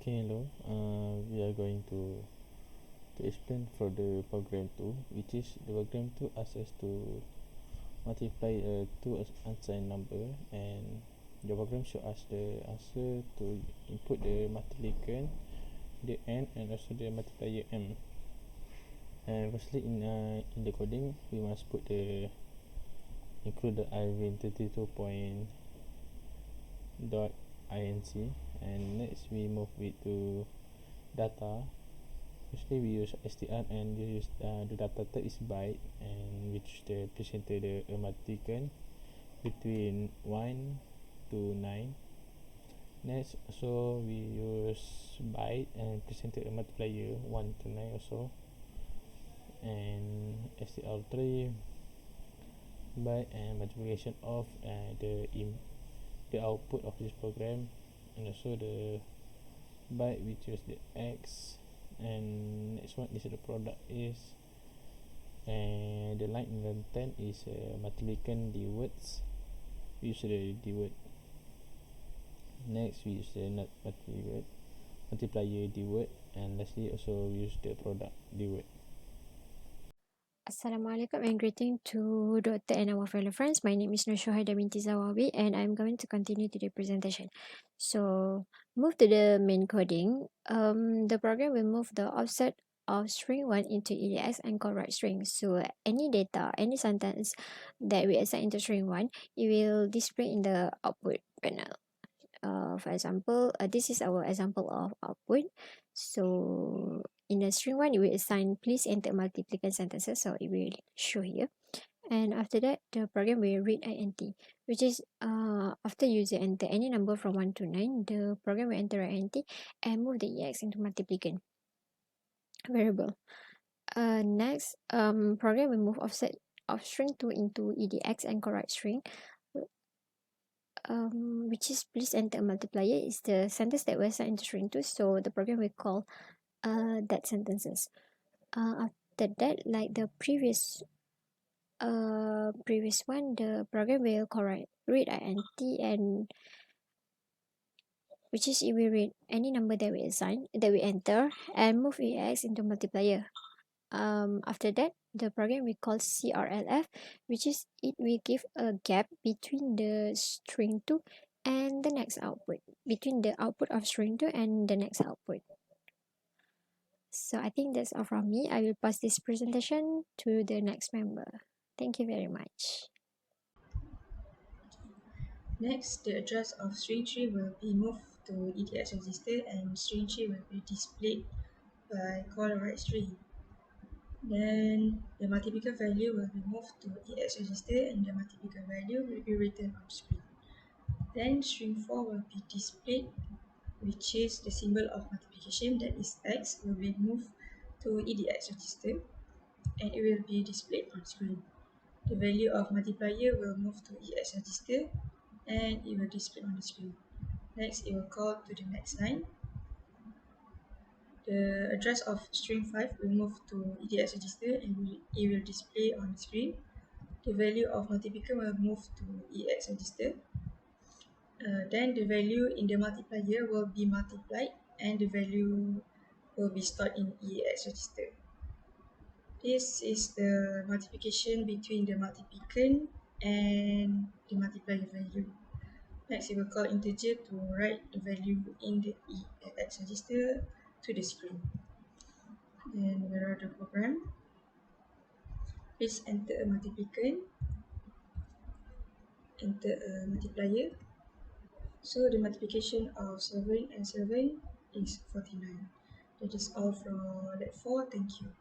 Okay, hello. We are going to explain for the program 2, which is the program 2 asks us to multiply two unsigned number, and the program should ask the answer to input the multiplication, the n, and also the multiplier m. And firstly, in the coding, we must include the IVIN32.inc, and next we move it to data. Usually we use str, and use the data type is byte, and which the presented the multiplication between 1 to 9. Next, so we use byte and presented a multiplier 1 to 9 also, and str3 byte and multiplication of the output of this program, and also the byte which is the x. And next one is the product is, and the line in 10 is multiplication the words. We use the word. Next we use the not multiplier the word, and lastly also we use the product the word. Assalamualaikum and greeting to Dr. and our fellow friends. My name is SYUHAIDA binti ZAWAWI, and I'm going to continue to the presentation. So move to the main coding. The program will move the offset of string 1 into EDX and correct string. So any data, any sentence that we assign into string 1, it will display in the output panel. For example, this is our example of output. So in the string 1, it will assign please enter multiplication sentences, so it will show here. And after that, the program will read int, which is after user enter any number from 1 to 9, the program will enter int and move the ex into multiplication variable. Next, program will move offset of string 2 into edx and correct string, which is please enter a multiplier is the sentence that was assigned to string 2, so the program will call that sentences. After that, like the previous one, the program will correct read int, and which is it will read any number that we assign, that we enter, and move ex into multiplier. After that, the program we call crlf, which is it will give a gap between the string 2 and the next output, between the output of string 2 and the next output. So I think that's all from me. I will pass this presentation to the next member. Thank you very much. Next, the address of string 3 will be moved to EDX register, and string 3 will be displayed by call write string. Then the multiplier value will be moved to EDX register, and the multiplier value will be written on screen. Then string 4 will be displayed, which is the symbol of multiplication, that is x, will be moved to EDX register, and it will be displayed on screen. The value of multiplier will move to EDX register, and it will display on the screen. Next, it will call to the next line. The address of string 5 will move to EDX register, and it will display on the screen. The value of multiplier will move to EX register. Then the value in the multiplier will be multiplied, and the value will be stored in EX register. This is the multiplication between the multiplication and the multiplier value. Next, it will call integer to write the value in the EX register to the screen. Then we run the program. Please enter a multiplication, enter a multiplier. So the multiplication of 7 and 7 is 49. That is all from Lab 4. Thank you.